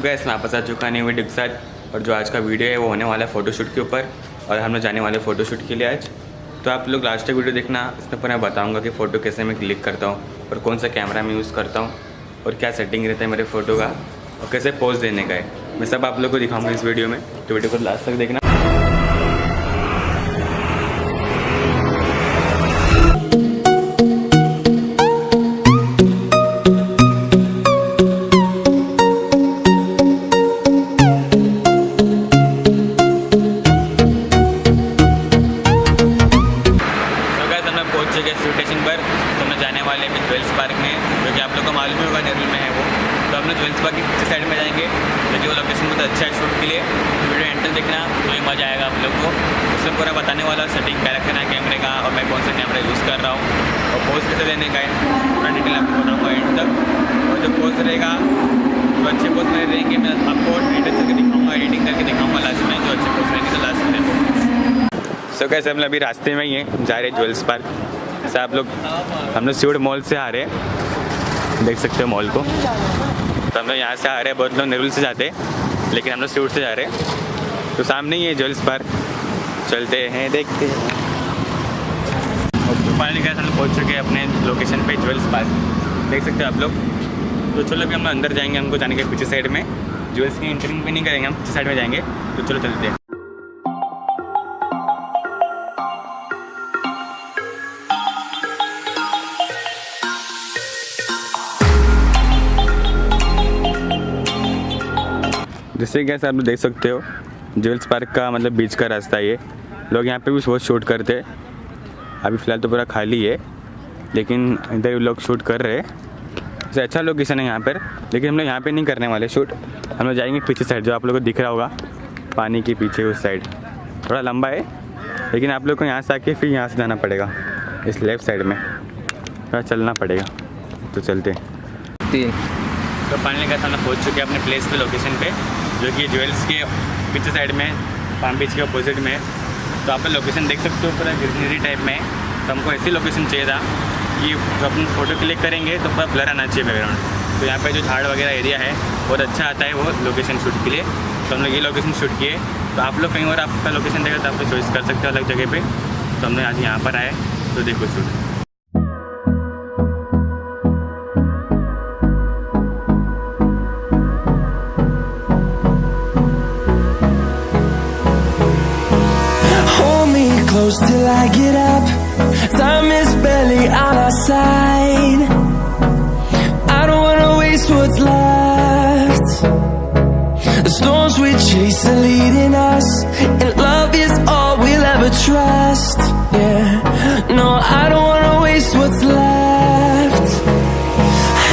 Guys मैं वापस आ चुका नहीं वीडियो के साथ। और जो आज का वीडियो है वो होने वाला है फ़ोटोशूट के ऊपर, और हम लोग जाने वाले फ़ोटोशूट के लिए आज। तो आप लोग लास्ट तक वीडियो देखना, इसमें पर मैं बताऊंगा कि फ़ोटो कैसे मैं क्लिक करता हूँ और कौन सा कैमरा मैं यूज़ करता हूँ और क्या सेटिंग रहता है मेरे फ़ोटो का और कैसे पोज देने का है। मैं सब आप लोग को दिखाऊँगा इस वीडियो में, तो वीडियो को लास्ट तक देखना। स्टेशन पर तो हम जाने वाले हैं ज्वेल्स पार्क में, जो कि आप लोग को मालूम ही होगा नेरुल में है वो। तो हम लोग ज्वेल्स पार्क की पीछे साइड में जाएंगे, क्योंकि वो लोकेशन बहुत अच्छा है शूट के लिए। वीडियो एंड तक देखना तो ही मज़ा आएगा आप लोग को। उसमें पूरा बताने वाला सेटिंग क्या रखना है कैमरे का, और मैं कौन सा कैमरा यूज़ कर रहा हूँ और पोज कैसे देने का है, पूरा डिटेल आपको बताऊँगा एंड तक। और जो पोज रहेगा तो अच्छे पोज मेरे रहेंगे, मैं आपको एडिट करके दिखाऊँगा, एडिटिंग करके दिखाऊँगा लास्ट में। जो अच्छे पोज रहेंगे तो लास्ट में सो कैसे हम लोग अभी रास्ते में ही हैं, जा रहे हैं ज्वेल्स पार्क। जैसे आप लोग हम लोग स्यूड मॉल से आ रहे हैं, देख सकते हो मॉल को। तो हम लोग यहाँ से आ रहे हैं, बहुत लोग नेरुल से जाते हैं लेकिन हम लोग स्यूड से जा रहे हैं। तो सामने ही है ज्वेल्स पार्क, चलते हैं देखते हैं। और फाइनली हम लोग पहुँच चुके हैं अपने लोकेशन पे ज्वेल्स पार्क, देख सकते हो आप लोग। तो चलो अभी हम लोग अंदर जाएंगे, हमको जाने के पीछे साइड में। ज्वेल्स की एंट्री भी नहीं करेंगे, हम पीछे साइड में जाएंगे। तो चलो चलते हैं। जैसे कि आप लोग देख सकते हो ज्वेल्स पार्क का मतलब बीच का रास्ता है ये। लोग यहाँ पे भी बहुत शूट करते हैं। अभी फ़िलहाल तो पूरा खाली है, लेकिन इधर लोग शूट कर रहे हैं। वैसे अच्छा लोकेशन है यहाँ पर, लेकिन हम लोग यहाँ पे नहीं करने वाले शूट। हम लोग जाएंगे पीछे साइड, जो आप लोग को दिख रहा होगा पानी के पीछे उस साइड। थोड़ा लंबा है, लेकिन आप लोग को यहाँ से आके फिर यहाँ से जाना पड़ेगा, इस लेफ़्ट साइड में थोड़ा चलना पड़ेगा। तो चलते हैं। तो फाइनली का सामने पहुँच चुके हैं अपने प्लेस पे, लोकेशन पे, जो कि ज्वेल्स के पीछे साइड में, पाम बीच के अपोजिट में। तो आप लोकेशन देख सकते हो पूरा ग्रीनरी टाइप में। तो हमको ऐसी लोकेशन चाहिए था कि जो अपन फ़ोटो क्लिक करेंगे तो पूरा ब्लर आना चाहिए बैकग्राउंड। तो यहाँ पे जो झाड़ वगैरह एरिया है बहुत अच्छा आता है वो लोकेशन शूट के लिए। तो हम लोग ये लोकेशन शूट किए। तो आप लोग कहीं और आपका लोकेशन देगा तो आप लोग चॉइस कर सकते हो अलग जगह पर। तो हमने आज यहाँ पर आए, तो देखो shoot. Close till I get up, time is barely on our side. I don't wanna waste what's left. The storms we chase are leading us, and love is all we'll ever trust. Yeah, no, I don't wanna waste what's left.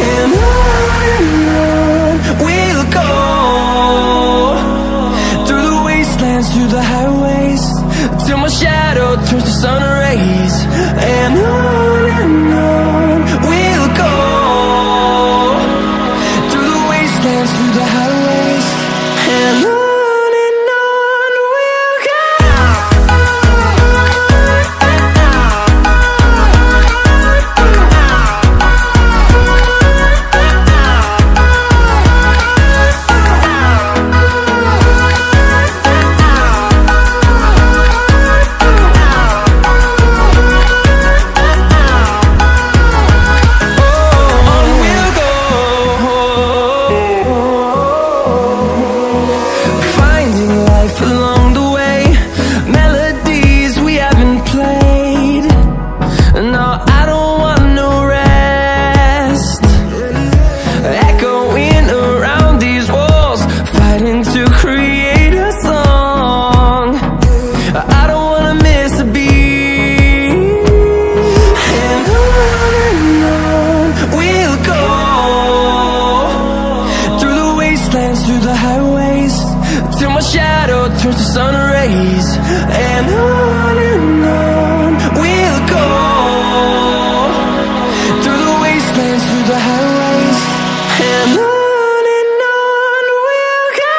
And on we'll go, through the wastelands, through the highways, till my shadow turns to sun rays. And on we'll go, through the wastelands, through the highways. And on we'll go. Through the highways, till my shadow turns to sun rays. And on we'll go, through the wastelands, through the highways. And on we'll go.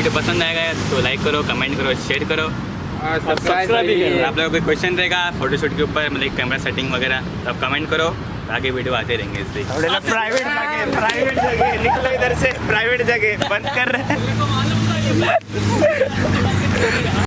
Video पसंद आएगा तो like करो, comment करो, share करो, subscribe भी करो। आप लोगों को कोई क्वेश्चन रहेगा फोटोशूट के ऊपर, मतलब कैमरा सेटिंग वगैरह, तो आप कमेंट करो, आगे वीडियो आते रहेंगे इससे। प्राइवेट जगह निकलो इधर से, प्राइवेट जगह बंद कर रहे हैं।